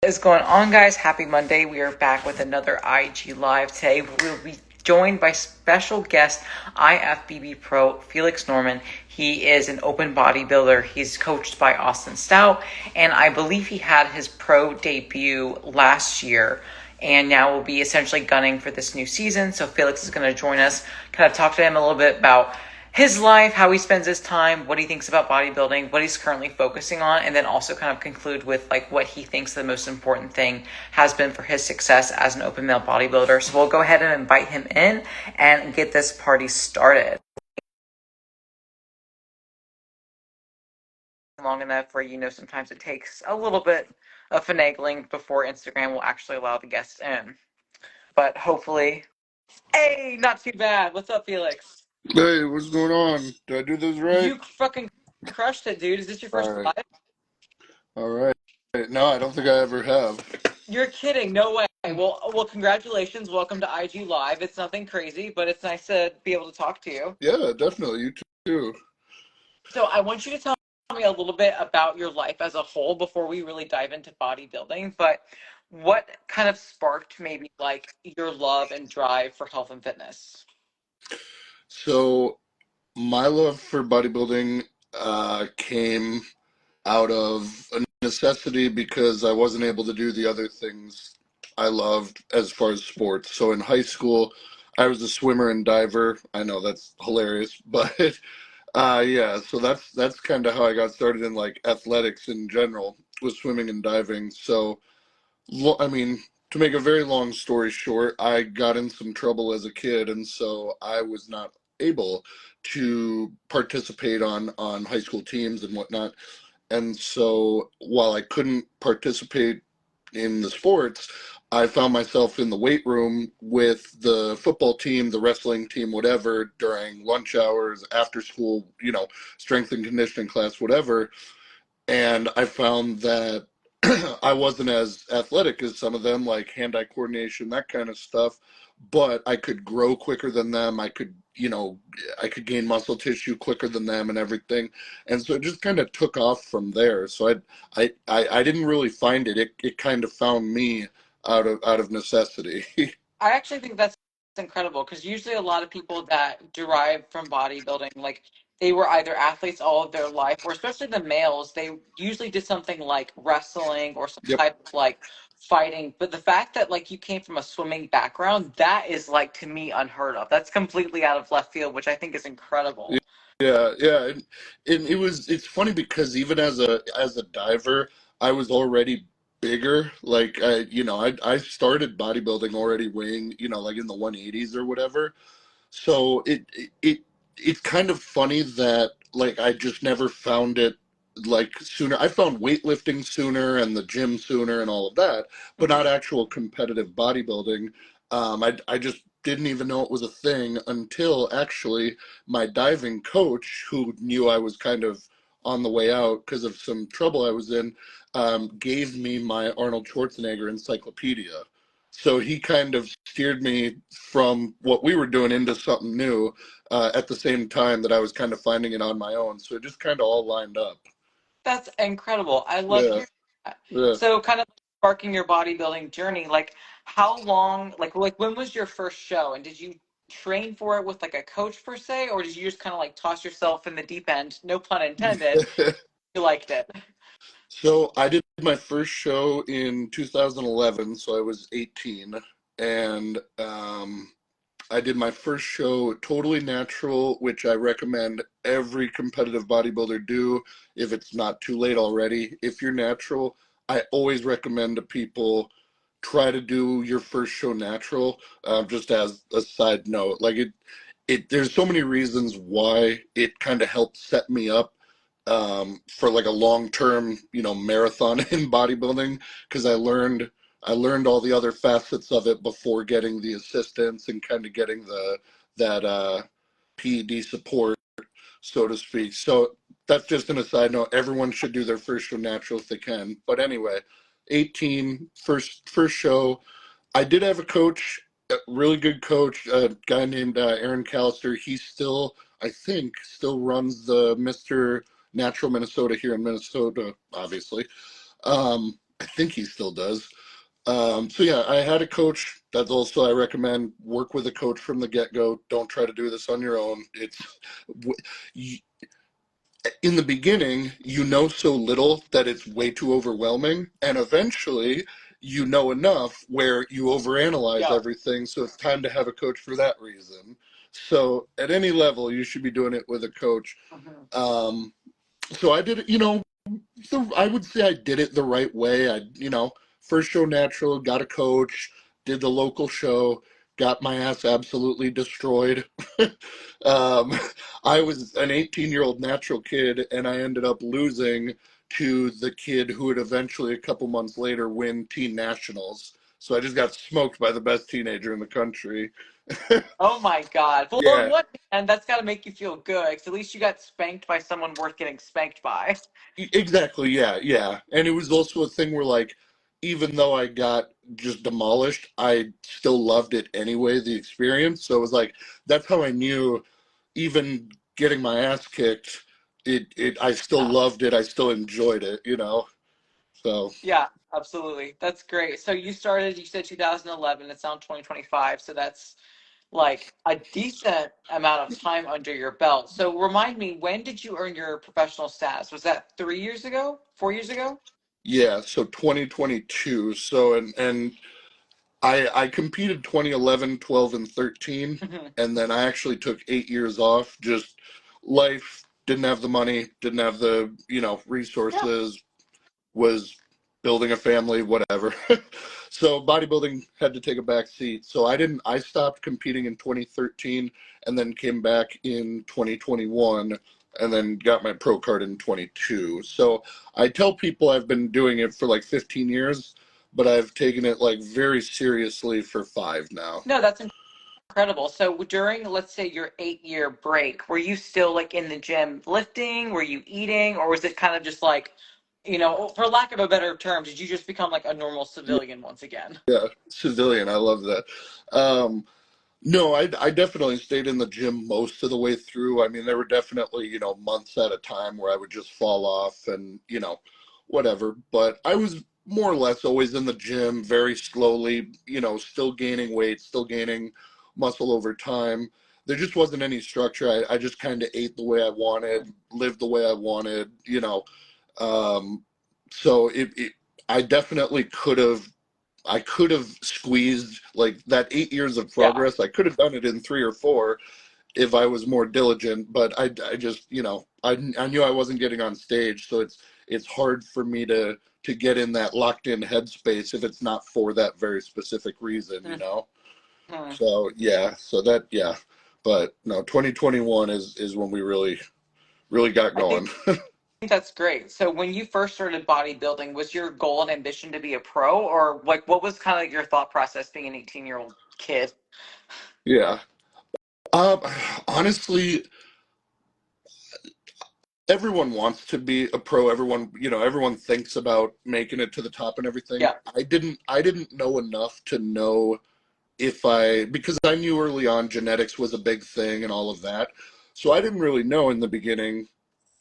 Is going on, guys? Happy Monday. We are back with another IG Live today. We'll be joined by special guest Ifbb Pro Felix Norman. He is an open bodybuilder. He's coached by Austin Stout, and I believe he had his pro debut last year, and now will be essentially gunning for this new season. So Felix is going to join us, kind of talk to him a little bit about his life, how he spends his time, what he thinks about bodybuilding, what he's currently focusing on, and then also kind of conclude with like what he thinks the most important thing has been for his success as an open male bodybuilder. So we'll go ahead and invite him in and get this party started. Long enough where sometimes it takes a little bit of finagling before Instagram will actually allow the guests in. But hopefully, hey, not too bad. What's up, Felix? Hey, what's going on? Did I do this right? You fucking crushed it, dude. Is this your first All right. live? All right. No, I don't think I ever have. You're kidding. No way. Well, congratulations. Welcome to IG Live. It's nothing crazy, but it's nice to be able to talk to you. Yeah, definitely. You too. So I want you to tell me a little bit about your life as a whole before we really dive into bodybuilding. But what kind of sparked maybe like your love and drive for health and fitness? So, my love for bodybuilding came out of a necessity because I wasn't able to do the other things I loved as far as sports. So, in high school, I was a swimmer and diver. I know that's hilarious, but yeah, so that's kind of how I got started in like athletics in general, was swimming and diving. So, I mean, to make a very long story short, I got in some trouble as a kid, and so I was not able to participate on high school teams and whatnot. And so while I couldn't participate in the sports, I found myself in the weight room with the football team, the wrestling team, whatever, during lunch hours, after school, strength and conditioning class, whatever. And I found that I wasn't as athletic as some of them, like hand-eye coordination, that kind of stuff, but I could grow quicker than them. I could gain muscle tissue quicker than them and everything. And so it just kind of took off from there. So I didn't really find it. It kind of found me out of necessity. I actually think that's incredible because usually a lot of people that derive from bodybuilding, like they were either athletes all of their life, or especially the males, they usually did something like wrestling or some Yep. type of like fighting. But the fact that like you came from a swimming background, that is like to me unheard of. That's completely out of left field, which I think is incredible. Yeah, yeah, and it's funny because even as a diver, I was already bigger. Like I started bodybuilding already weighing, like in the 180s or whatever. So it's kind of funny that like I just never found it like sooner. I found weightlifting sooner and the gym sooner and all of that, but Mhm. not actual competitive bodybuilding. I just didn't even know it was a thing until actually my diving coach, who knew I was kind of on the way out because of some trouble I was in, gave me my Arnold Schwarzenegger encyclopedia. So he kind of steered me from what we were doing into something new at the same time that I was kind of finding it on my own. So it just kind of all lined up. That's incredible. I love Yeah, hearing that. yeah. So kind of sparking your bodybuilding journey, like how long, like when was your first show and did you train for it with like a coach per se, or did you just kind of like toss yourself in the deep end, no pun intended, you liked it? So I did my first show in 2011, so I was 18, and I did my first show totally natural, which I recommend every competitive bodybuilder do if it's not too late already. If you're natural, I always recommend to people try to do your first show natural. Just as a side note, like there's so many reasons why it kind of helped set me up for like a long term, marathon in bodybuilding because I learned all the other facets of it before getting the assistance and kind of getting the that PED support, so to speak. So that's just an aside note. Everyone should do their first show natural if they can. But anyway, 18, first show. I did have a coach, a really good coach, a guy named Aaron Callister. He still, I think, still runs the Mr. Natural Minnesota here in Minnesota, obviously. I think he still does. So yeah, I had a coach. That's also I recommend work with a coach from the get go. Don't try to do this on your own. In the beginning, you know so little that it's way too overwhelming, and eventually, you know enough where you overanalyze Yeah. everything. So it's time to have a coach for that reason. So at any level, you should be doing it with a coach. Mhm. Um, so I did it. I would say I did it the right way. First show natural, got a coach, did the local show, got my ass absolutely destroyed. um, I was an 18-year-old natural kid, and I ended up losing to the kid who would eventually, a couple months later, win teen nationals. So I just got smoked by the best teenager in the country. Oh my God. Well, on Yeah, one hand, that's got to make you feel good, 'cause at least you got spanked by someone worth getting spanked by. exactly. Yeah, yeah. And it was also a thing where, like, even though I got just demolished, I still loved it anyway, the experience. So it was like, that's how I knew, even getting my ass kicked, I still Yeah. loved it. I still enjoyed it. So, Yeah, absolutely. That's great. So you started, you said 2011, it's now 2025. So that's like a decent amount of time under your belt. So remind me, when did you earn your professional status? Was that 3 years ago? 4 years ago? yeah, so 2022. So, and I competed 2011, 12, and 13, Hmm. and then I actually took 8 years off. Just life, didn't have the money, didn't have the, Yeah. resources, was building a family, whatever. So bodybuilding had to take a back seat. So I stopped competing in 2013 and then came back in 2021 and then got my pro card in 22. So I tell people I've been doing it for like 15 years, but I've taken it like very seriously for 5 now. No, that's incredible. So during, let's say, your 8 year break, were you still like in the gym lifting? Were you eating? Or was it kind of just like, for lack of a better term, did you just become like a normal civilian once again? Yeah, civilian. I love that. Um, No, I definitely stayed in the gym most of the way through. I mean, there were definitely, months at a time where I would just fall off and, whatever. But I was more or less always in the gym very slowly, still gaining weight, still gaining muscle over time. There just wasn't any structure. I just kind of ate the way I wanted, lived the way I wanted. Um, so I definitely I could have squeezed like that 8 years of Yeah. progress. I could have done it in 3 or 4 if I was more diligent, but I just, I knew I wasn't getting on stage, so it's hard for me to get in that locked in headspace if it's not for that very specific reason. Mhm. So yeah, yeah, but no, 2021 is when we really got I think going. that's great. So when you first started bodybuilding, was your goal and ambition to be a pro, or like what was kind of your thought process being an 18-year-old kid? Yeah. Um, Honestly, everyone wants to be a pro. Everyone thinks about making it to the top and everything. Yeah. I didn't know enough to know if I because I knew early on genetics was a big thing and all of that. So I didn't really know in the beginning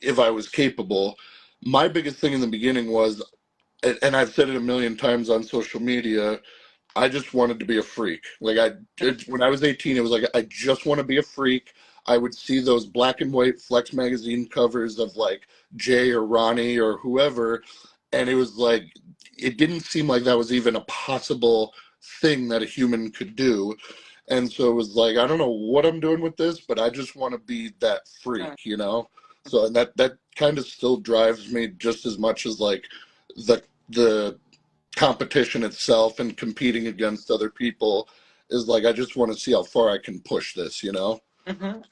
if I was capable. My biggest thing in the beginning was, and I've said it a million times on social media, I just wanted to be a freak. Like when I was 18, it was like I just want to be a freak. I would see those black and white Flex magazine covers of like Jay or Ronnie or whoever, and it was like it didn't seem like that was even a possible thing that a human could do. And so it was like I don't know what I'm doing with this, but I just want to be that freak. So and that kind of still drives me just as much as like the competition itself and competing against other people is like I just want to see how far I can push this.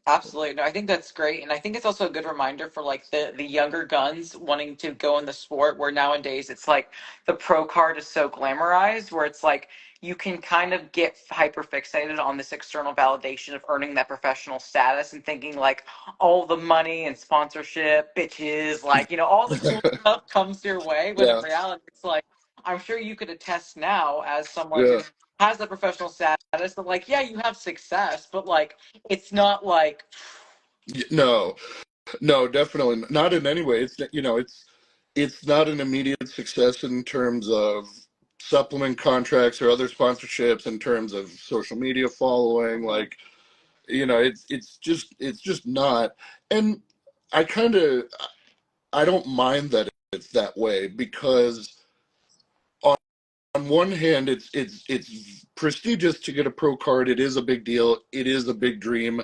Absolutely. No, I think that's great. And I think it's also a good reminder for like the younger guns wanting to go in the sport where nowadays it's like the pro card is so glamorized where it's like you can kind of get hyper fixated on this external validation of earning that professional status and thinking like all the money and sponsorship, bitches, like, all the cool stuff comes your way. When in Yeah, reality, it's like, I'm sure you could attest now as someone yeah. who has the professional status that like, yeah, you have success, but like, it's not like No, no, definitely not in any way. It's it's not an immediate success in terms of supplement contracts or other sponsorships, in terms of social media following. Hmm. Like, it's just not. And I kind of, I don't mind that it's that way, because on one hand, it's prestigious to get a pro card. It is a big deal. It is a big dream.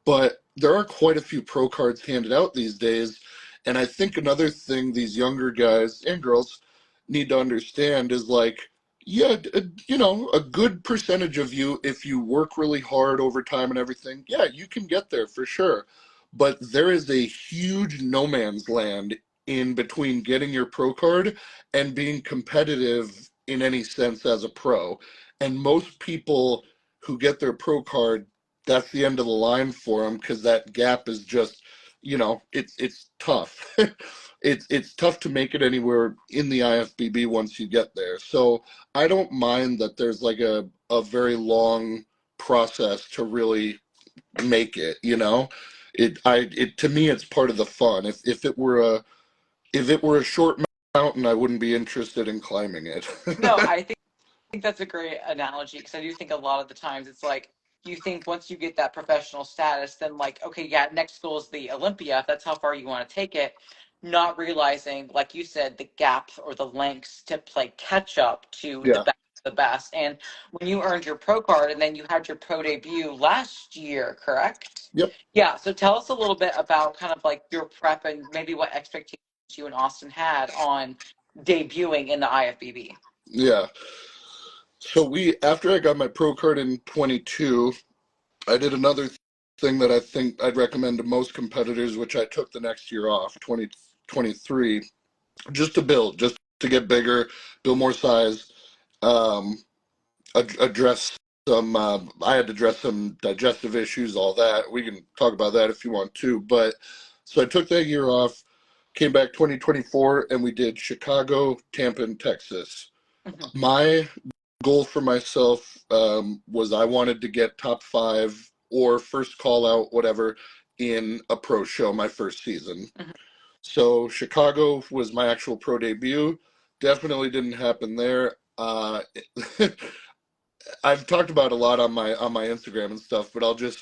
But there are quite a few pro cards handed out these days. And I think another thing these younger guys and girls need to understand is, like, yeah, a good percentage of you, if you work really hard over time and everything, yeah, you can get there for sure. But there is a huge no man's land in between getting your pro card and being competitive in any sense as a pro. And most people who get their pro card, that's the end of the line for them, because that gap is just, it's tough. It's tough to make it anywhere in the IFBB once you get there. So I don't mind that there's like a very long process to really make it. It to me, it's part of the fun. If it were a short mountain, I wouldn't be interested in climbing it. No, I think that's a great analogy because I do think a lot of the times it's like you think once you get that professional status, then like, okay, yeah, next goal is the Olympia, if that's how far you want to take it, not realizing, like you said, the gap or the lengths to play catch up to the Yeah. best of the best. And when you earned your pro card and then you had your pro debut last year, correct? Yep. Yeah, so tell us a little bit about kind of like your prep and maybe what expectations you and Austin had on debuting in the IFBB. Yeah. So after I got my pro card in 22, I did another thing that I think I'd recommend to most competitors, which I took the next year off, 2023, just to build, just to get bigger, build more size, um, address some. I had to address some digestive issues, all that. We can talk about that if you want to. But so I took that year off, came back 2024, and we did Chicago, Tampa, and Texas. Mhm. My goal for myself was I wanted to get top five or first call out, whatever, in a pro show my first season. Mhm. So Chicago was my actual pro debut. Definitely didn't happen there. I've talked about a lot on my Instagram and stuff, but I'll just,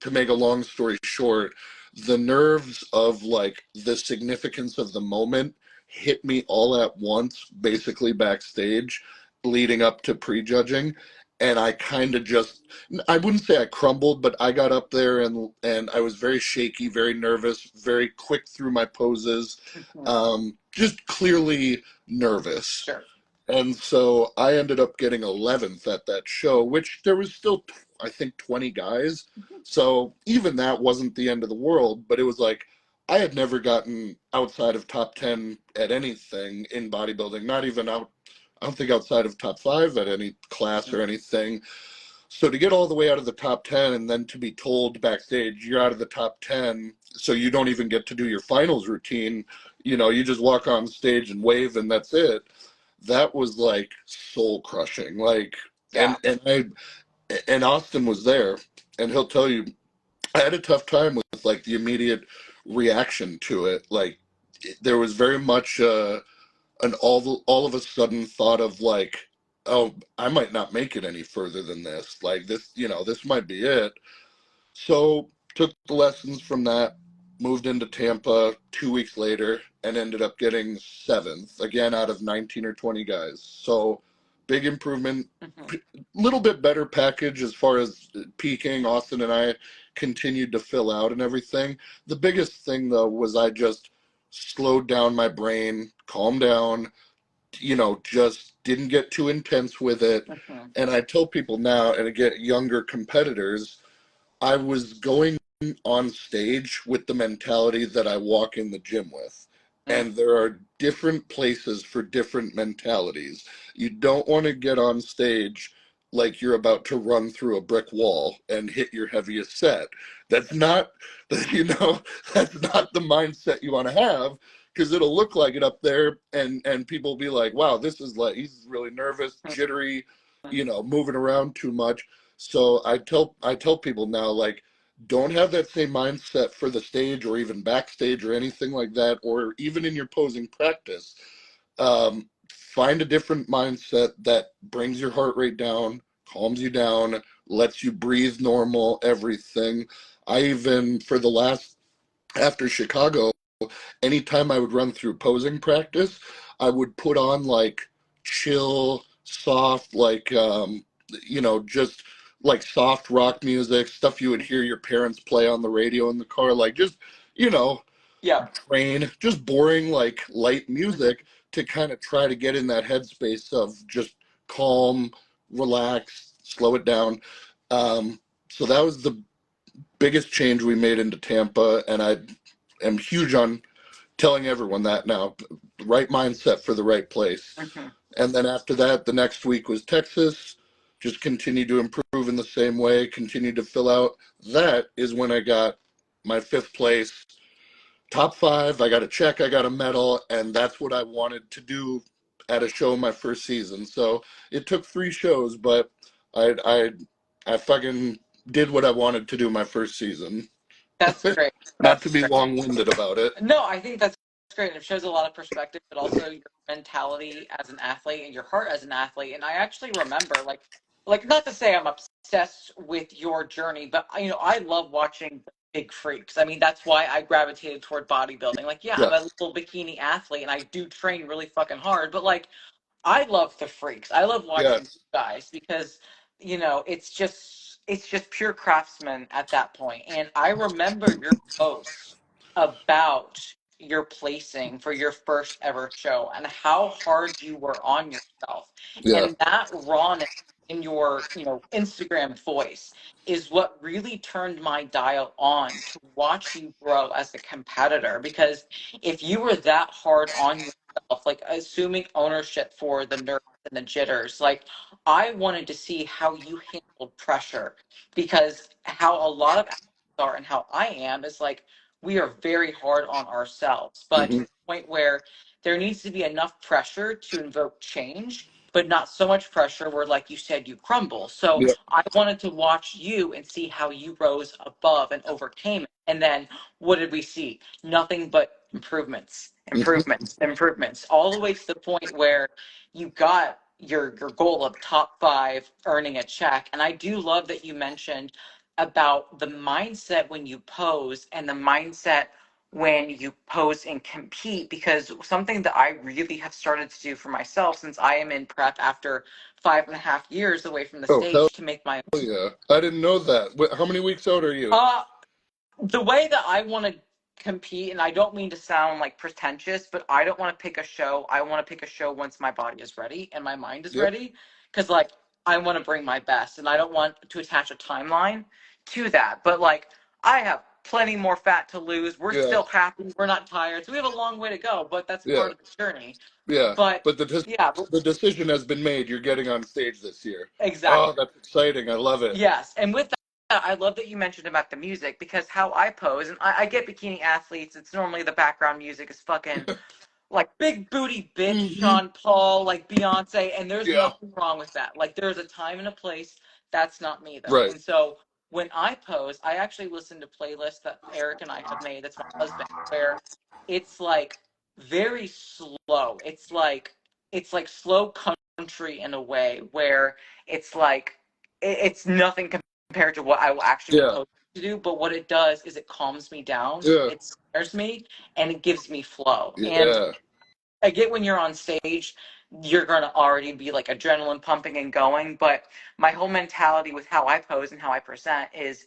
to make a long story short, the nerves of like the significance of the moment hit me all at once, basically backstage, leading up to prejudging, and I kind of just, I wouldn't say I crumbled, but I got up there, and I was very shaky, very nervous, very quick through my poses, Mhm. just clearly nervous. Sure. And so I ended up getting 11th at that show, which there was still, I think, 20 guys. So even that wasn't the end of the world, but it was like I had never gotten outside of top 10 at anything in bodybuilding, not even out, I don't think outside of top five at any class or anything. So to get all the way out of the top 10 and then to be told backstage, you're out of the top 10, so you don't even get to do your finals routine, you just walk on stage and wave and that's it. That was like soul crushing. Like, Yeah. and Austin was there, and he'll tell you, I had a tough time with like the immediate reaction to it. Like, there was very much an all of a sudden thought of like, oh, I might not make it any further than this. Like this, this might be it. So took the lessons from that, moved into Tampa 2 weeks later, and ended up getting seventh again out of 19 or 20 guys. So big improvement, Mhm. little bit better package as far as peaking. Austin and I continued to fill out and everything. The biggest thing though was I just slowed down my brain, calmed down, just didn't get too intense with it. Mhm. And I tell people now, and again, younger competitors, I was going on stage with the mentality that I walk in the gym with. Mm. And there are different places for different mentalities. You don't want to get on stage like you're about to run through a brick wall and hit your heaviest set. That's not, you know, that's not the mindset you want to have, because it'll look like it up there, and people will be like, wow, this is like, he's really nervous, jittery, moving around too much. So I tell people now, like, don't have that same mindset for the stage or even backstage or anything like that, or even in your posing practice. Find a different mindset that brings your heart rate down, calms you down, lets you breathe normal, everything. I even, for the last, after Chicago, anytime I would run through posing practice, I would put on like chill, soft, just like soft rock music, stuff you would hear your parents play on the radio in the car, like just, you know, Yeah. train, just boring, like light music to kind of try to get in that headspace of just calm, relax, slow it down. So that was the biggest change we made into Tampa, and I am huge on telling everyone that now. Right mindset for the right place. Hmm. And then after that, the next week was Texas. Just continue to improve in the same way, continue to fill out. That is when I got my fifth place top five. I got a check, I got a medal, and that's what I wanted to do at a show my first season. So it took three shows, but I I I fucking did what I wanted to do my first season. That's great. Not to That's be great. long-winded about it. No, I think that's great. And it shows a lot of perspective, but also your mentality as an athlete and your heart as an athlete. And I actually remember, like not to say I'm obsessed with your journey, but I love watching big freaks. I mean, that's why I gravitated toward bodybuilding. Like, yeah, I'm a Yes, little bikini athlete, and I do train really fucking hard, but like I love the freaks. I love watching yes. guys because it's just pure craftsman at that point. And I remember your posts about your placing for your first ever show and how hard you were on yourself. Yeah. And that rawness in your, Instagram voice is what really turned my dial on to watch you grow as a competitor. Because if you were that hard on yourself, like assuming ownership for the nerves and the jitters, like I wanted to see how you handled pressure, because how a lot of athletes are and how I am is like we are very hard on ourselves, but to Hmm. the point where there needs to be enough pressure to invoke change, but not so much pressure where, like you said, you crumble. So Yeah. I wanted to watch you and see how you rose above and overcame it. And then what did we see? Nothing but improvements, Hmm. improvements, improvements, all the way to the point where you got your goal of top five, earning a check. And I do love that you mentioned about the mindset when you pose and the mindset when you pose and compete, because something that I really have started to do for myself since I am in prep after 5.5 years away from the Oh, hell stage to make my yeah. I didn't know that. How many weeks out are you? uh the way that I want to compete, and I don't mean to sound like pretentious, but I don't want to pick a show. I want to pick a show once my body is ready and my mind is Yep. ready. Because, like, I want to bring my best, and I don't want to attach a timeline to that. But, like, I have plenty more fat to lose. We're Yeah. still happy. We're not tired. So we have a long way to go, but that's Yeah. part of the journey. Yeah. But, But yeah, but the decision has been made. You're getting on stage this year. Oh, exactly. that's exciting. I love it. Yes. And with that, I love that you mentioned about the music, because how I pose, and I get bikini athletes, it's normally the background music is fucking like big booty bitch Hmm. Sean Paul, like Beyonce, and there's Yeah. nothing wrong with that. Like there's a time and a place. That's not me though. Right. And so when I pose, I actually listen to playlists that Eric and I have made. That's my husband, where it's like very slow. It's like slow country in a way where it's like it's nothing compared to what I will actually be Yeah. posing to do. But what it does is it calms me down. Yeah. It centers me and it gives me flow. And Yeah. I get when you're on stage, you're going to already be like adrenaline pumping and going. But my whole mentality with how I pose and how I present is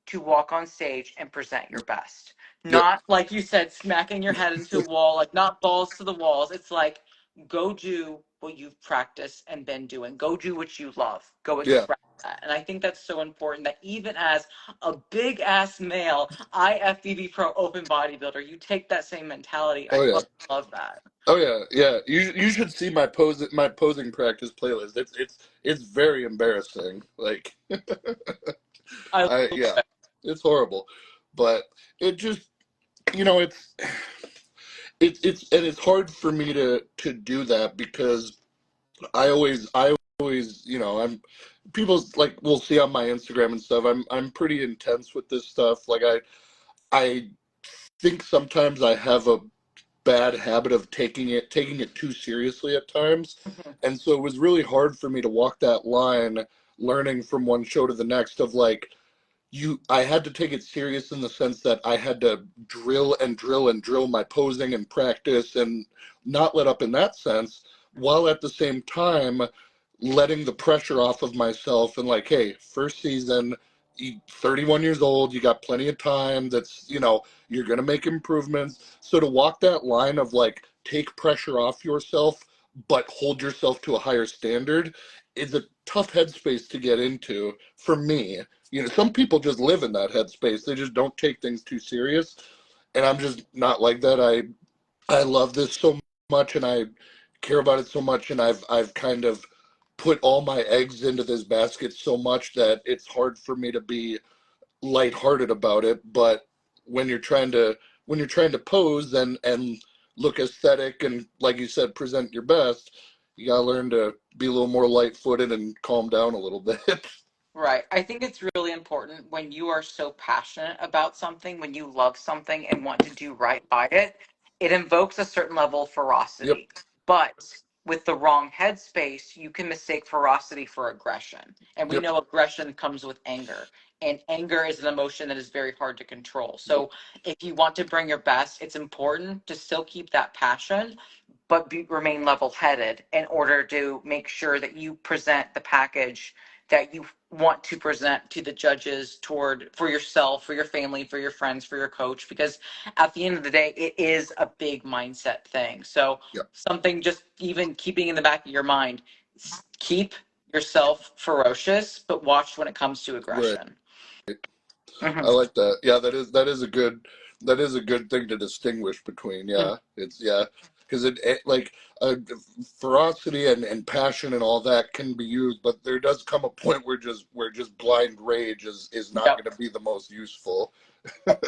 to walk on stage and present your best. Yep. Not like you said, smacking your head into a wall, like not balls to the walls. It's like go do what you've practiced and been doing. Go do what you love. Go Yeah. express that. And I think that's so important that even as a big ass male IFBB pro open bodybuilder, you take that same mentality. I Oh yeah. fucking love that. Oh yeah. Yeah. You should see my posing practice playlist. It's very embarrassing. Like I I love yeah. it. It's horrible. But it just you know it's and it's hard for me to do that because I always always, I'm people like will see on my Instagram and stuff. I'm pretty intense with this stuff. Like I think sometimes I have a bad habit of taking it too seriously at times. Mhm. And so it was really hard for me to walk that line, learning from one show to the next of like I had to take it serious in the sense that I had to drill and drill and drill my posing and practice and not let up in that sense, while at the same time letting the pressure off of myself and like, hey, first season, 31 years old, you got plenty of time. You're going to make improvements. So to walk that line of like, take pressure off yourself, but hold yourself to a higher standard is a tough headspace to get into for me. Some people just live in that headspace. They just don't take things too serious. And I'm just not like that. I love this so much and I care about it so much and I've kind of put all my eggs into this basket so much that it's hard for me to be lighthearted about it. But when you're trying to pose and look aesthetic and like you said, present your best, you gotta learn to be a little more light footed and calm down a little bit. Right. I think it's really important when you are so passionate about something, when you love something and want to do right by it, it invokes a certain level of Yep. ferocity. But with the wrong headspace, you can mistake ferocity for aggression. And we Yep. know aggression comes with anger. And anger is an emotion that is very hard to control. Yep. So if you want to bring your best, it's important to still keep that passion, but remain level headed in order to make sure that you present the package that you want to present to the judges toward for yourself, for your family, for your friends, for your coach, because at the end of the day, it is a big mindset thing. So Yep. something just even keeping in the back of your mind, keep yourself ferocious, but watch when it comes to Right. aggression. Hmm. I like that. Yeah, that is a good thing to distinguish between. Yeah, it's yeah, because it like ferocity and passion and all that can be used, but there does come a point where just blind rage is not Yep. going to be the most useful.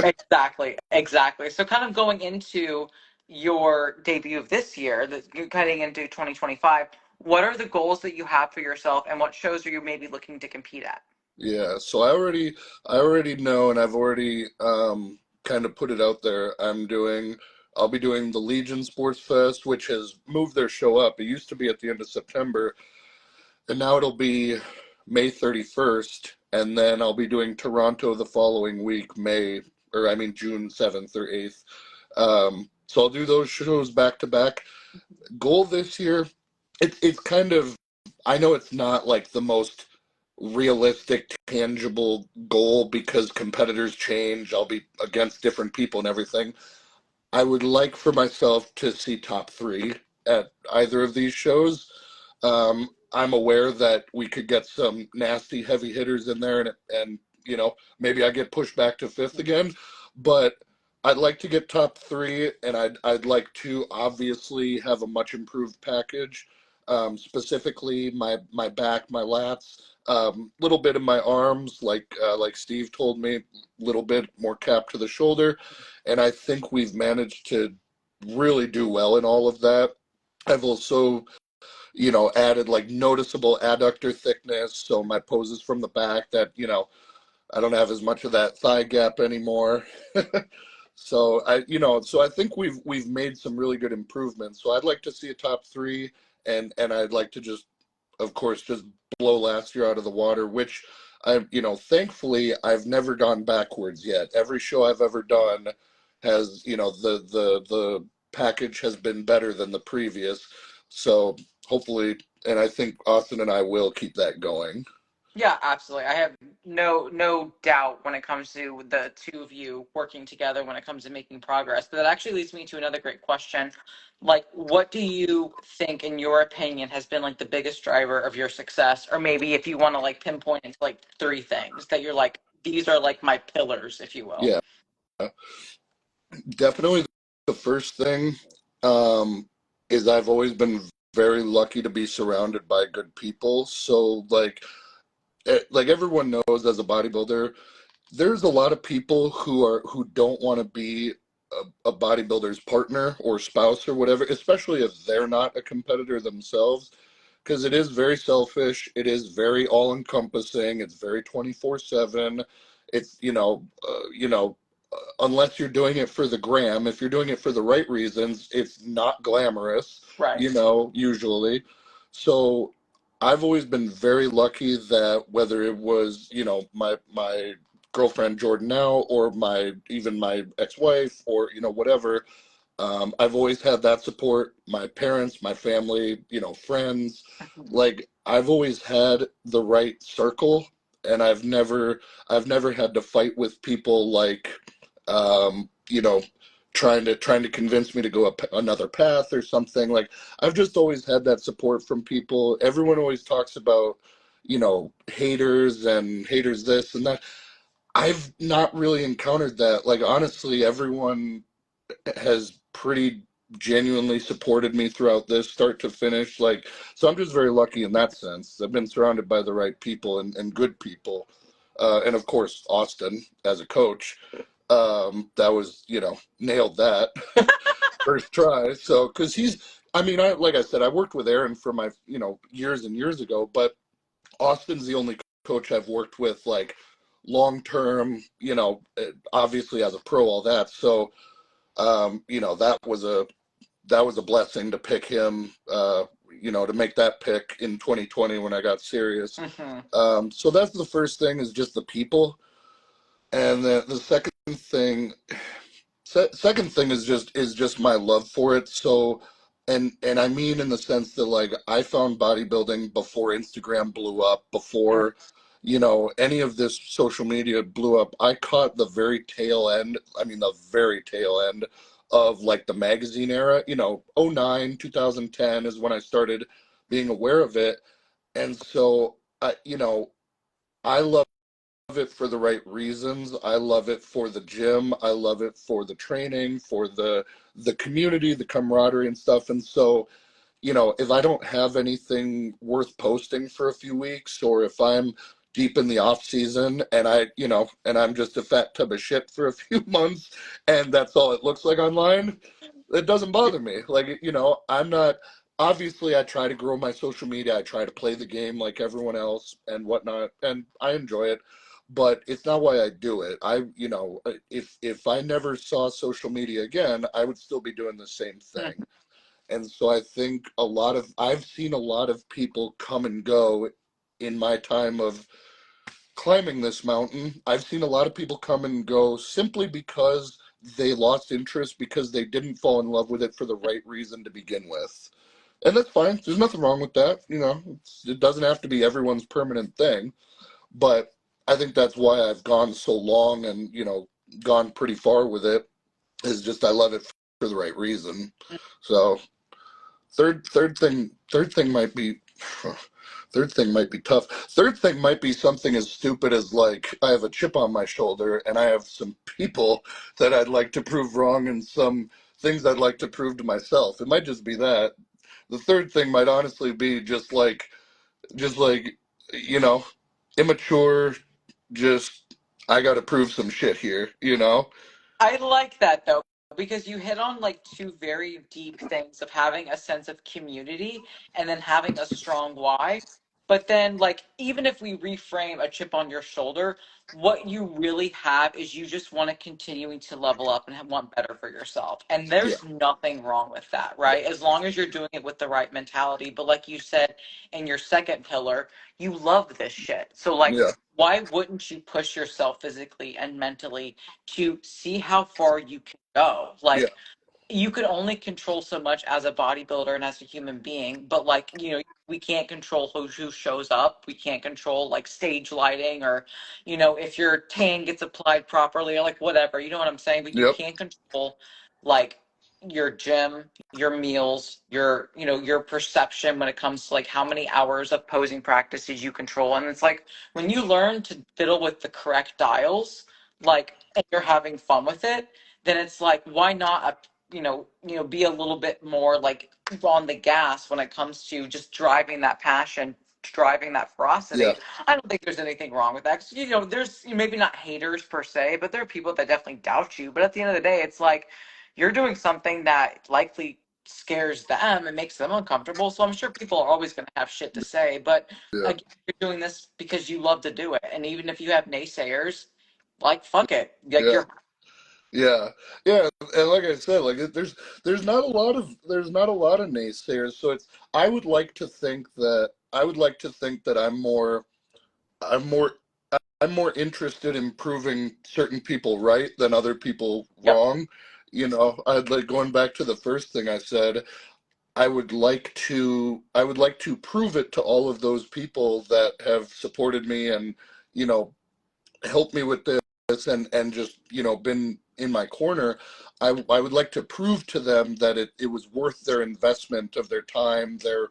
Exactly, exactly. So kind of going into your debut of this year, that you're cutting into 2025, what are the goals that you have for yourself and what shows are you maybe looking to compete at? Yeah, so I already know, and I've already kind of put it out there. I'll be doing the Legion Sports Fest, which has moved their show up. It used to be at the end of September, and now it'll be May 31st, and then I'll be doing Toronto the following week, June 7th or 8th. So I'll do those shows back to back. Goal this year, it's kind of, I know it's not like the most realistic, tangible goal because competitors change. I'll be against different people and everything. I would like for myself to see top three at either of these shows. I'm aware that we could get some nasty heavy hitters in there, and maybe I get pushed back to fifth again, but I'd like to get top three, and I'd like to obviously have a much improved package. Specifically, my back, my lats, little bit in my arms, like Steve told me, little bit more cap to the shoulder, and I think we've managed to really do well in all of that. I've also added like noticeable adductor thickness. So my poses from the back that, I don't have as much of that thigh gap anymore. So I think we've made some really good improvements. So I'd like to see a top three, and I'd like to just, of course, just blow last year out of the water, which thankfully I've never gone backwards yet. Every show I've ever done has, the package has been better than the previous. So hopefully, and I think Austin and I will keep that going. Yeah, absolutely. I have no doubt when it comes to the two of you working together when it comes to making progress. But that actually leads me to another great question. Like, what do you think, in your opinion, has been like the biggest driver of your success? Or maybe if you want to like pinpoint into like three things that you're like, these are like my pillars, if you will. Yeah, definitely the first thing is I've always been very lucky to be surrounded by good people. So like everyone knows as a bodybuilder, there's a lot of people who don't want to be a bodybuilder's partner or spouse or whatever, especially if they're not a competitor themselves. because it is very selfish. It is very all encompassing. It's very 24/7. It's, unless you're doing it for the gram, if you're doing it for the right reasons, it's not glamorous, Right. usually. So I've always been very lucky that whether it was, my girlfriend Jordan now, or my ex-wife, or whatever, I've always had that support. My parents, my family, friends. Mhm. Like, I've always had the right circle, and I've never had to fight with people like, um, you know, trying to convince me to go another path or something. Like, I've just always had that support from people. Everyone always talks about, haters and haters this and that. I've not really encountered that. Like, honestly, everyone has pretty genuinely supported me throughout this start to finish. Like, so I'm just very lucky in that sense. I've been surrounded by the right people and good people. And of course, Austin as a coach, that was, nailed that first try. So, cause I mean, like I said, I worked with Aaron for my, years and years ago, but Austin's the only coach I've worked with, like, long term, obviously as a pro, all that. So, that was a blessing to pick him, to make that pick in 2020 when I got serious. Mhm. So that's the first thing, is just the people. And the second thing is just my love for it. So, and I mean, in the sense that, like, I found bodybuilding before Instagram blew up, Mm. before any of this social media blew up. I caught the very tail end. I mean, the very tail end of, like, the magazine era. 09, 2010 is when I started being aware of it. And so I love it for the right reasons. I love it for the gym. I love it for the training, for the community, the camaraderie and stuff. And so, if I don't have anything worth posting for a few weeks, or if I'm deep in the off season and I'm just a fat tub of shit for a few months, and that's all it looks like online, it doesn't bother me. Like, I'm not, obviously I try to grow my social media. I try to play the game like everyone else and whatnot, and I enjoy it. But it's not why I do it. If I never saw social media again, I would still be doing the same thing. Mhm. And so I think I've seen a lot of people come and go in my time of climbing this mountain. I've seen a lot of people come and go simply because they lost interest, because they didn't fall in love with it for the right reason to begin with. And that's fine. There's nothing wrong with that. It doesn't have to be everyone's permanent thing. But I think that's why I've gone so long and, gone pretty far with it, is just I love it for the right reason. So third thing might be third thing might be tough. Third thing might be something as stupid as, like, I have a chip on my shoulder and I have some people that I'd like to prove wrong, and some things I'd like to prove to myself. It might just be that. The third thing might honestly be just like you know immature. Just, I got to prove some shit here. I like that though, because you hit on like two very deep things of having a sense of community and then having a strong why. But then, like, even if we reframe a chip on your shoulder, what you really have is you just want to continuing to level up and want better for yourself. And Yeah, there's nothing wrong with that, right? As long as you're doing it with the right mentality. But like you said in your second pillar, you love this shit. So, like, yeah, why wouldn't you push yourself physically and mentally to see how far you can go? yeah, Like, you can only control so much as a bodybuilder and as a human being, but, like, we can't control who shows up. We can't control like stage lighting, or if your tan gets applied properly, or like whatever, you know what I'm saying? But you yep, can't control, like, your gym, your meals, your perception when it comes to like how many hours of posing practices you control. And it's like, when you learn to fiddle with the correct dials, like, and you're having fun with it, then it's like, why not be a little bit more like on the gas when it comes to just driving that passion, driving that yeah, ferocity. I don't think there's anything wrong with that. 'Cause, there's maybe not haters per se, but there are people that definitely doubt you. But at the end of the day, it's like, you're doing something that likely scares them and makes them uncomfortable. So I'm sure people are always going to have shit to say, but Yeah, again, you're doing this because you love to do it. And even if you have naysayers, like fuck it, like yeah, you're yeah, yeah. And like I said, like there's not a lot of naysayers. So it's I would like to think that I'm more I'm more interested in proving certain people right than other people yep. wrong. You know, I'd like going back to the first thing I said. I would like to prove it to all of those people that have supported me and you know helped me with this and just been in my corner. I would like to prove to them that it was worth their investment of their time, their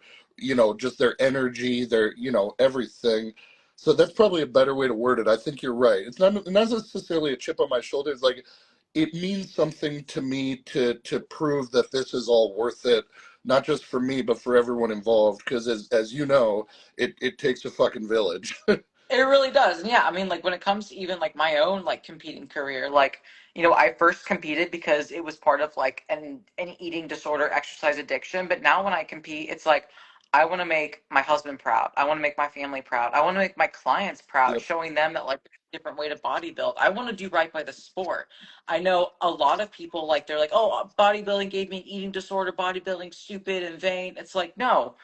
just their energy, their everything. So that's probably a better way to word it. I think you're right. It's not necessarily a chip on my shoulder. It's like it means something to me to prove that this is all worth it, not just for me but for everyone involved, because as you know, it takes a fucking village. It really does. And yeah, I mean, like when it comes to even like my own like competing career, like, I first competed because it was part of like an eating disorder, exercise addiction. But now when I compete, it's like I want to make my husband proud. I want to make my family proud. I want to make my clients proud, Yep, showing them that like there's a different way to bodybuild. I want to do right by the sport. I know a lot of people like they're like, oh, bodybuilding gave me an eating disorder, bodybuilding stupid and vain. It's like, no,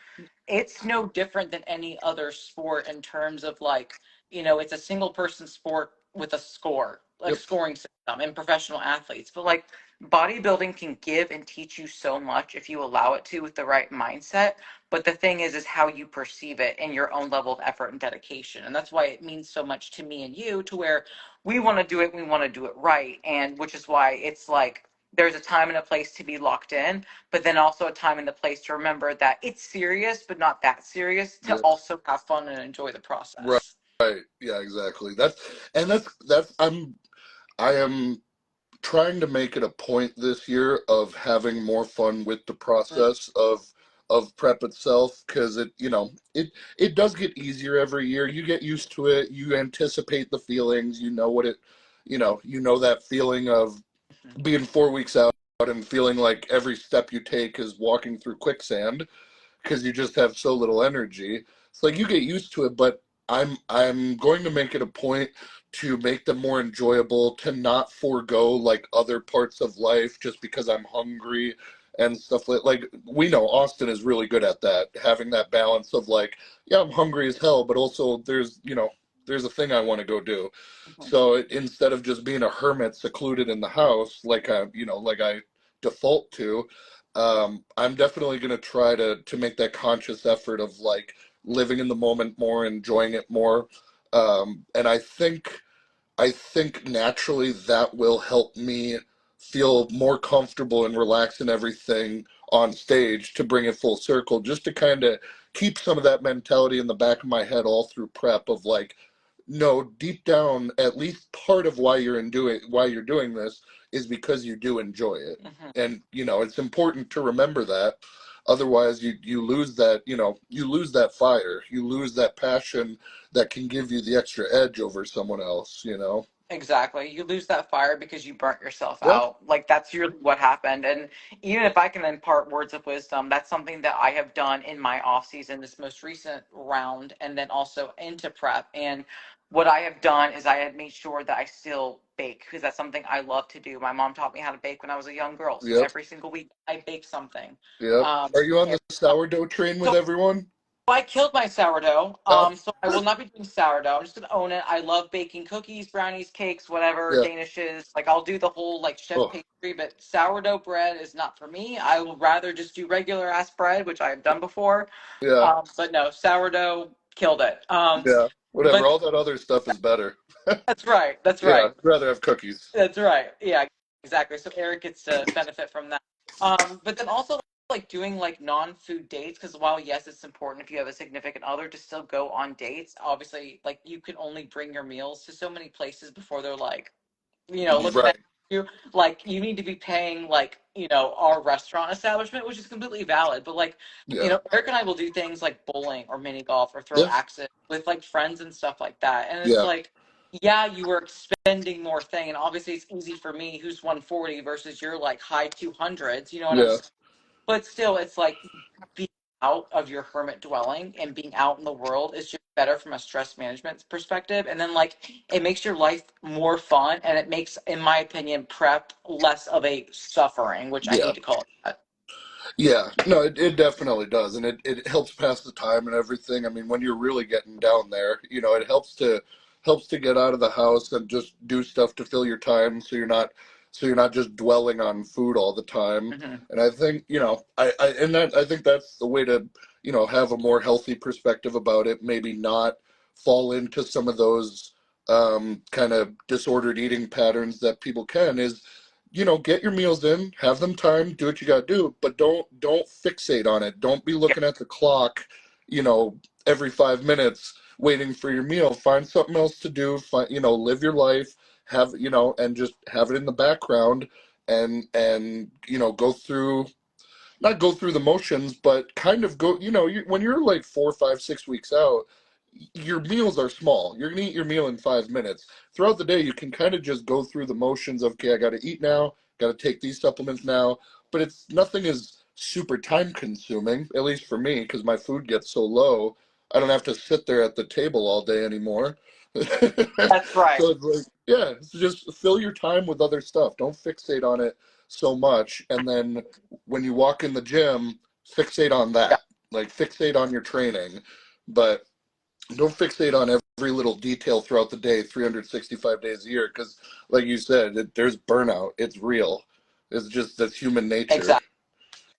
it's no different than any other sport in terms of like, it's a single person sport with a score, like yep, scoring system and professional athletes. But like bodybuilding can give and teach you so much if you allow it to with the right mindset. But the thing is how you perceive it and your own level of effort and dedication. And that's why it means so much to me and you to where we want to do it, we want to do it right. And which is why it's like there's a time and a place to be locked in, but then also a time and a place to remember that it's serious, but not that serious, to yeah. also have fun and enjoy the Right. process. Right. Yeah, exactly. That's I am trying to make it a point this year of having more fun with the Mm, process of prep itself, because it does get easier every year. You get used to it, you anticipate the feelings, you know what it you know that feeling of mhm, being 4 weeks out and feeling like every step you take is walking through quicksand because you just have so little energy. It's like you get used to it, but I'm going to make it a point to make them more enjoyable, to not forego like other parts of life just because I'm hungry and stuff like we know Austin is really good at that, having that balance of like, yeah, I'm hungry as hell, but also there's a thing I want to go do. mhm, So instead of just being a hermit secluded in the house like I default to, I'm definitely going to try to make that conscious effort of like living in the moment more, enjoying it more. And I think naturally that will help me feel more comfortable and relaxed and everything on stage, to bring it full circle, just to kind of keep some of that mentality in the back of my head all through prep of like, no, deep down, at least part of why you're doing this is because you do enjoy it. mhm. And it's important to remember that. Otherwise you lose that, you lose that fire, you lose that passion that can give you the extra edge over someone else. Exactly. You lose that fire because you burnt yourself Yeah, out. Like that's really what happened. And even if I can impart words of wisdom, that's something that I have done in my off season, this most recent round, and then also into prep. And what I have done is I had made sure that I still bake because that's something I love to do. My mom taught me how to bake when I was a young girl. So yep, every single week I bake something. yep. Um, Are you on and the sourdough train with so everyone? I killed my sourdough. Oh, So I will not be doing sourdough. I'm just gonna own it. I love baking cookies, brownies, cakes, whatever, yeah. danishes. Like I'll do the whole like chef Oh, pastry, but sourdough bread is not for me. I would rather just do regular ass bread, which I have done before. yeah, But no, sourdough killed it. yeah. Whatever. But All that other stuff is better. that's right. That's Yeah, right. I'd rather have cookies. That's right. Yeah, exactly. So Eric gets to benefit from that. But then also like doing like non-food dates, because while yes, it's important if you have a significant other to still go on dates. Obviously, like you can only bring your meals to so many places before they're like, looking at Right. you like you need to be paying like our restaurant establishment, which is completely valid. But like Yeah. Eric and I will do things like bowling or mini golf or throw Yeah. axes with like friends and stuff like that, and it's Yeah. like yeah, you were expending more thing, and obviously it's easy for me who's 140 versus you're like high 200s, you know what I'm Yeah. saying? but still, it's like being out of your hermit dwelling and being out in the world is just better from a stress management perspective. And then, like, it makes your life more fun and it makes, in my opinion, prep less of a suffering, which I Yeah. hate to call it that. Yeah, no, it definitely does, and it helps pass the time and everything. I mean, when you're really getting down there, it helps to get out of the house and just do stuff to fill your time, so you're not just dwelling on food all the time. Hmm. And I think I think that's the way to have a more healthy perspective about it. Maybe not fall into some of those kind of disordered eating patterns that people can is get your meals in, have them timed, do what you got to do, but don't fixate on it. Don't be Yeah, looking at the clock, you know, every 5 minutes waiting for your meal. Find something else to do. Live your life. And just have it in the background, and go through not go through the motions, but kind of go. When you're like 4, 5, 6 weeks out, your meals are small. You're gonna eat your meal in 5 minutes. Throughout the day, you can kind of just go through the motions of, okay, I got to eat now, got to take these supplements now. But it's nothing is super time consuming, at least for me, because my food gets so low. I don't have to sit there at the table all day anymore. that's right. So it's like, yeah, it's just fill your time with other stuff. Don't fixate on it so much. And then when you walk in the gym, fixate on Yeah, that. Like fixate on your training, but don't fixate on every little detail throughout the day, 365 days a year, because, like you said, there's burnout. It's real. That's human nature. exactly.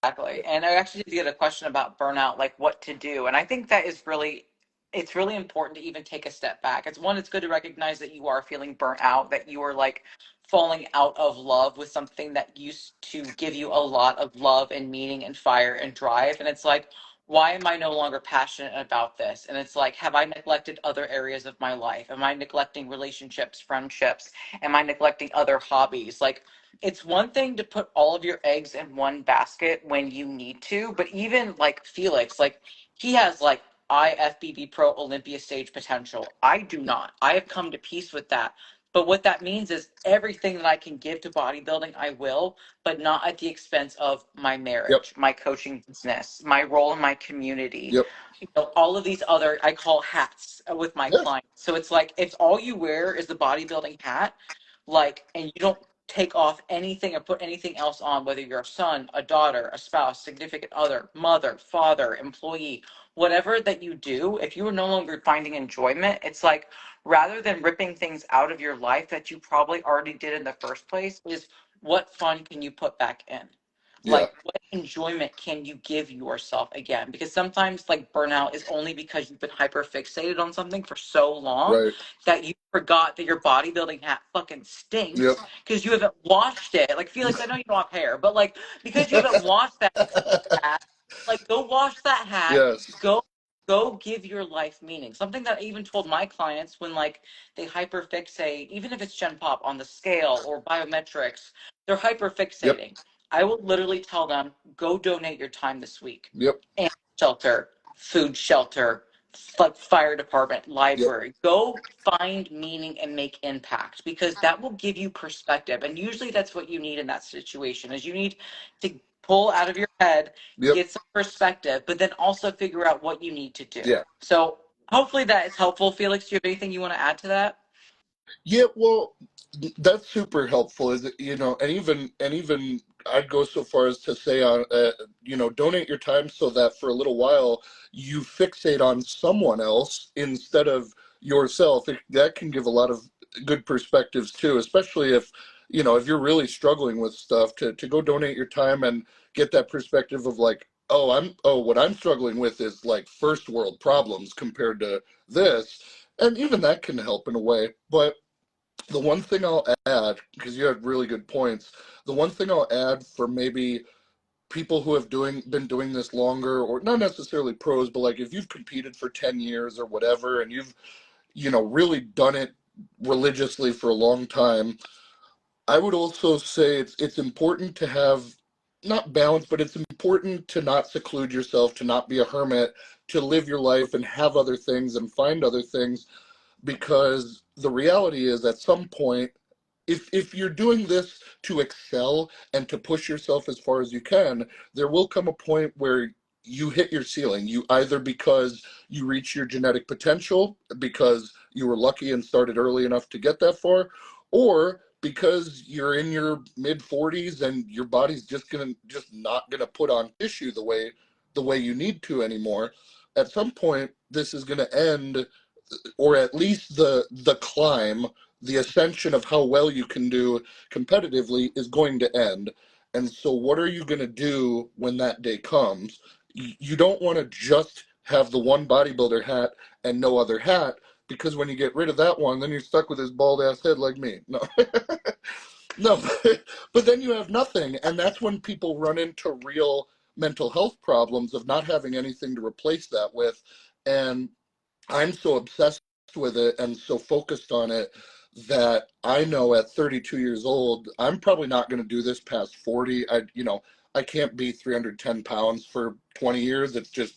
Exactly. And I actually did get a question about burnout, like what to do. And I think that is really, it's really important to even take a step back. It's one, it's good to recognize that you are feeling burnt out, that you are like falling out of love with something that used to give you a lot of love and meaning and fire and drive. And it's like, why am I no longer passionate about this? And it's like, have I neglected other areas of my life? Am I neglecting relationships, friendships? Am I neglecting other hobbies? Like, it's one thing to put all of your eggs in one basket when you need to, but even like Felix, like he has like IFBB Pro Olympia stage potential. I do not. I have come to peace with that. But what that means is everything that I can give to bodybuilding, I will, but not at the expense of my Yep, marriage, my coaching business, my role in my community, yep, all of these other, I call hats with my yeah, clients. So it's like if all you wear is the bodybuilding hat, like, and you don't take off anything or put anything else on, whether you're a son, a daughter, a spouse, significant other, mother, father, employee, whatever that you do, if you are no longer finding enjoyment, it's like rather than ripping things out of your life that you probably already did in the first place, is what fun can you put back in? yeah, Like, what enjoyment can you give yourself again? Because sometimes, like, burnout is only because you've been hyper fixated on something for so long right, that you forgot that your bodybuilding hat fucking yep. stinks because you haven't washed it. Like, Felix, I know you don't have hair, but like, because you haven't washed that hat, like, go wash that hat. Yes, Go give your life meaning. Something that I even told my clients when like they hyperfixate, even if it's Gen Pop on the scale or biometrics, they're yep, hyperfixating. I will literally tell them, go donate your time this week. yep, And shelter, food shelter, like fire department, yep, library. Go find meaning and make impact because that will give you perspective. And usually that's what you need in that situation is you need to pull out of your head, yep, get some perspective, but then also figure out what you need to do. yeah. So hopefully that is helpful. Felix, do you have anything you want to add to that? Yeah, well, that's super helpful. Is it, and even I'd go so far as to say donate your time so that for a little while you fixate on someone else instead of yourself. That can give a lot of good perspectives too, especially if you're really struggling with stuff to go donate your time and get that perspective of like, what I'm struggling with is like first world problems compared to this. And even that can help in a way. But the one thing I'll add, because you had really good points, the one thing I'll add for maybe people who have been doing this longer, or not necessarily pros, but like if you've competed for 10 years or whatever, and you've, really done it religiously for a long time, I would also say it's important to have not balance, but it's important to not seclude yourself, to not be a hermit, to live your life and have other things and find other things, because the reality is at some point if you're doing this to excel and to push yourself as far as you can, there will come a point where you hit your ceiling. You either because you reach your genetic potential because you were lucky and started early enough to get that far, or because you're in your mid 40s and your body's just not gonna put on tissue the way you need to anymore. At some point, this is gonna end, or at least the climb, the ascension of how well you can do competitively is going to end. And so what are you going to do when that day comes? You don't want to just have the one bodybuilder hat and no other hat, because when you get rid of that one, then you're stuck with this bald ass head like me. No. No. But then you have nothing, and that's when people run into real mental health problems of not having anything to replace that with. And I'm so obsessed with it and so focused on it that I know at 32 years old, I'm probably not going to do this past 40. I can't be 310 pounds for 20 years. It's going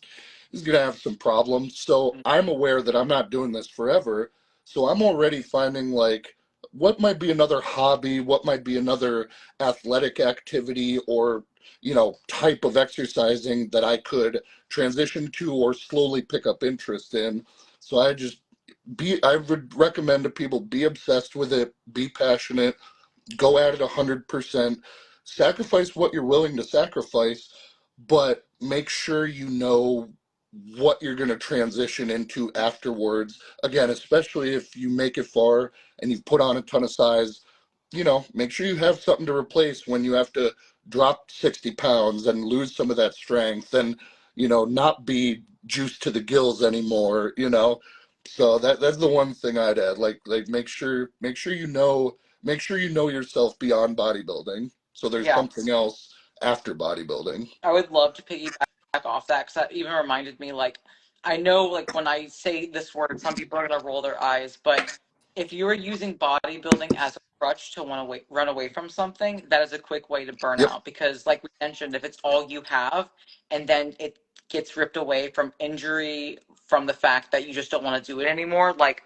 to have some problems. So I'm aware that I'm not doing this forever. So I'm already finding like what might be another hobby, what might be another athletic activity or, type of exercising that I could transition to or slowly pick up interest in. So I would recommend to people be obsessed with it, be passionate, go at it 100%, sacrifice what you're willing to sacrifice, but make sure you know what you're going to transition into afterwards. Again, especially if you make it far and you've put on a ton of size, make sure you have something to replace when you have to drop 60 pounds and lose some of that strength and, not be juiced to the gills anymore. So that's the one thing I'd add. Like make sure you know yourself beyond bodybuilding. So there's Yeah. something else after bodybuilding. I would love to piggyback off that because that even reminded me, like, I know, like, when I say this word, some people are going to roll their eyes, but if you are using bodybuilding as a crutch to run away from something, that is a quick way to burn Yep, out. Because, like we mentioned, if it's all you have and then it gets ripped away from injury, from the fact that you just don't want to do it anymore, like,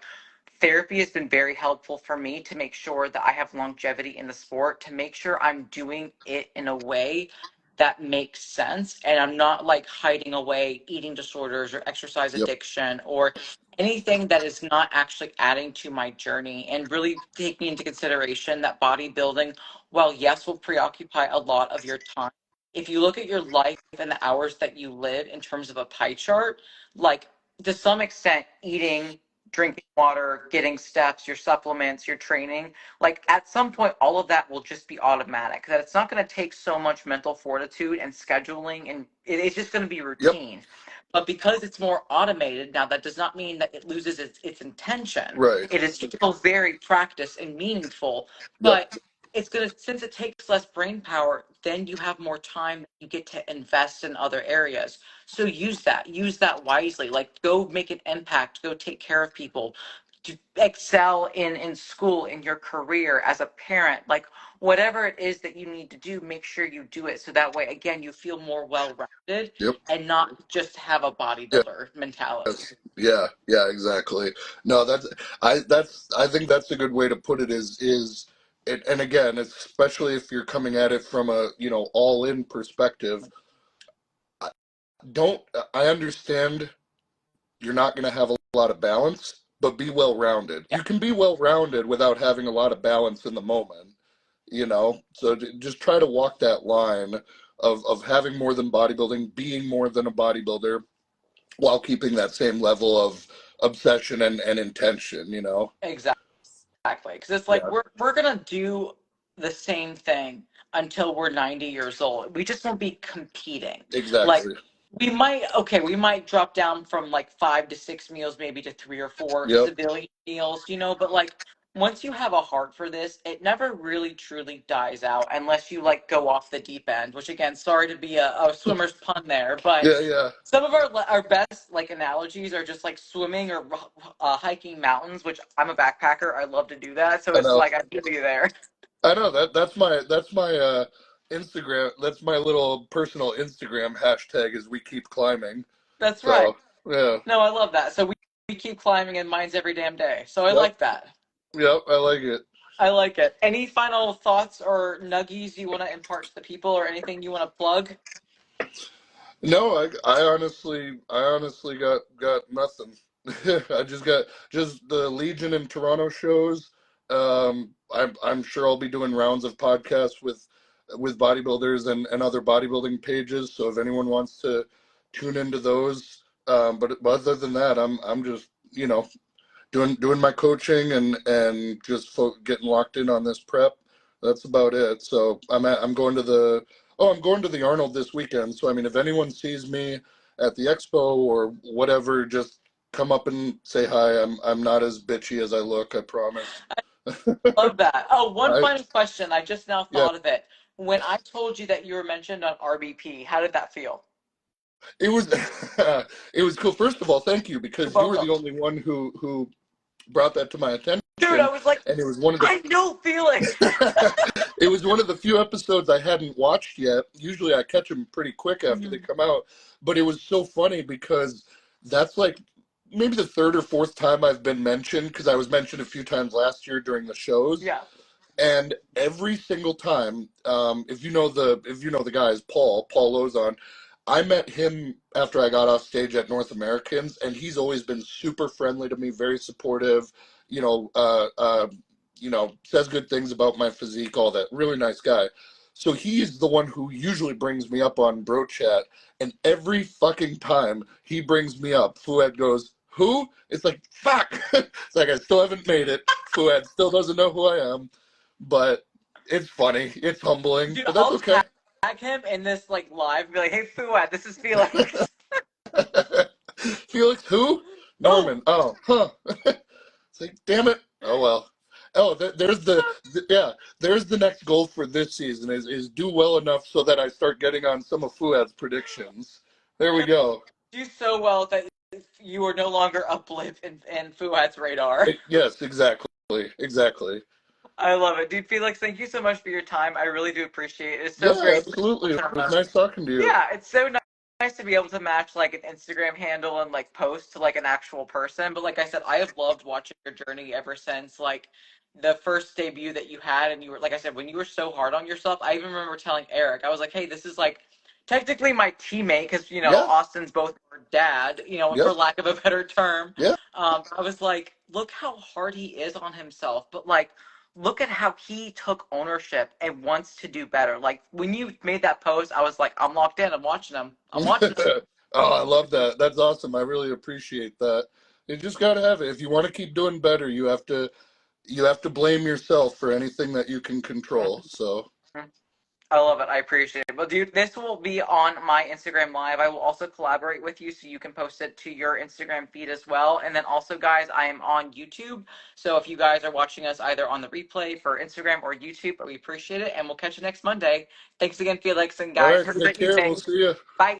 therapy has been very helpful for me to make sure that I have longevity in the sport, to make sure I'm doing it in a way that makes sense and I'm not like hiding away eating disorders or exercise yep, addiction or anything that is not actually adding to my journey, and really taking into consideration that bodybuilding, while yes will preoccupy a lot of your time, if you look at your life and the hours that you live in terms of a pie chart, like, to some extent, eating, drinking water, getting steps, your supplements, your training, like, at some point all of that will just be automatic, that it's not going to take so much mental fortitude and scheduling, and it's just going to be yep, routine. But because it's more automated now, that does not mean that it loses its intention. right, It is still very practice and meaningful, yep, but it's going to, since it takes less brain power, then you have more time you get to invest in other areas. So use that wisely, like, go make an impact, go take care of people, to excel in school, in your career, as a parent, like, whatever it is that you need to do, make sure you do it, so that way, again, you feel more well-rounded yep. and not just have a bodybuilder mentality. Yes. Yeah, yeah, exactly. No, I think that's a good way to put it is it, and again, especially if you're coming at it from a, all in perspective, I don't I understand you're not going to have a lot of balance, but be well rounded. Yeah, You can be well rounded without having a lot of balance in the moment. So just try to walk that line of having more than bodybuilding, being more than a bodybuilder, while keeping that same level of obsession and intention. exactly. Exactly, because it's like Yeah, we're gonna do the same thing until we're 90 years old. We just won't be competing. Like, exactly. we might drop down from like 5 to 6 meals, maybe to 3 or 4 Yep. civilian meals, but like, once you have a heart for this, it never really truly dies out unless you like go off the deep end. Which, again, sorry to be a swimmer's pun there, but Yeah, yeah. some of our best like analogies are just like swimming or hiking mountains, which I'm a backpacker. I love to do that, so I it's know. like I feel you there. I know that's my Instagram. That's my little personal Instagram hashtag is we keep climbing. That's right. So yeah. No, I love that. So we keep climbing, and mine's every damn day. So I Yep. like that. Yep. I like it. I like it. Any final thoughts or nuggies you want to impart to the people, or anything you want to plug? No, I honestly got nothing. I just got just the Legion and Toronto shows. I'm sure I'll be doing rounds of podcasts with bodybuilders and other bodybuilding pages. So if anyone wants to tune into those, but other than that, I'm just doing my coaching and just getting locked in on this prep. That's about it. So I'm going to the I'm going to the Arnold this weekend. So I mean, if anyone sees me at the expo or whatever, just come up and say hi. I'm not as bitchy as I look. I promise. Love that. Oh, one I final question. I just now Yeah, thought of it. When I told you that you were mentioned on RBP, how did that feel? it was it was cool. First of all, thank you You're because you were welcome. the only one who brought that to my Dude, I attention, was like, and it was one of the I know Felix. it was one of the few episodes I hadn't watched yet. Usually I catch them pretty quick after they Mhm. come out, but it was so funny because that's like maybe the third or fourth time I've been mentioned because I was mentioned a few times last year during the shows. Yeah. And every single time, if you know the guys, Paul Lozon, I met him after I got off stage at North Americans, and he's always been super friendly to me, very supportive. You know, says good things about my physique, all that. Really nice guy. So he's the one who usually brings me up on Bro Chat, and every fucking time he brings me up, Fuad goes, "Who?" It's like fuck. It's like I still haven't made it. Fuad still doesn't know who I am, but it's funny. It's humbling, Dude, but that's I'll okay. tag him in this like live and be like, hey Fuad, this is Felix. Felix, who? Oh, Norman. Oh, huh. It's like, damn it. Oh well. Oh, yeah. There's the next goal for this season is do well enough so that I start getting on some of Fuad's predictions. There we go. do so well that you are no longer a blip in Fuad's radar. Yes, exactly. I love it. Dude, Felix, thank you so much for your time. I really do appreciate it. It's so Yeah, great absolutely. It was to nice talking to you. yeah, it's so nice to be able to match like an Instagram handle and like post to like an actual person. But like I said, I have loved watching your journey ever since like the first debut that you had, and you were like I said, when you were so hard on yourself. I even remember telling Eric, I was like, hey, this is like technically my teammate because Yeah. Austin's both our dad, for Yep. lack of a better term. Yeah. I was like, look how hard he is on himself, but like look at how he took ownership and wants to do better. Like when you made that post, I was like, I'm locked in. I'm watching him. I'm watching him. Oh, I love that. That's awesome. I really appreciate that. You just got to have it. If you want to keep doing better, you have to blame yourself for anything that you can control. So, I love it. I appreciate it. Well, dude, this will be on my Instagram Live. I will also collaborate with you so you can post it to your Instagram feed as well. And then also, guys, I am on YouTube. So if you guys are watching us either on the replay for Instagram or YouTube, we appreciate it. And we'll catch you next Monday. Thanks again, Felix. And all guys, right, have a take great care. We'll evening. see you. Bye.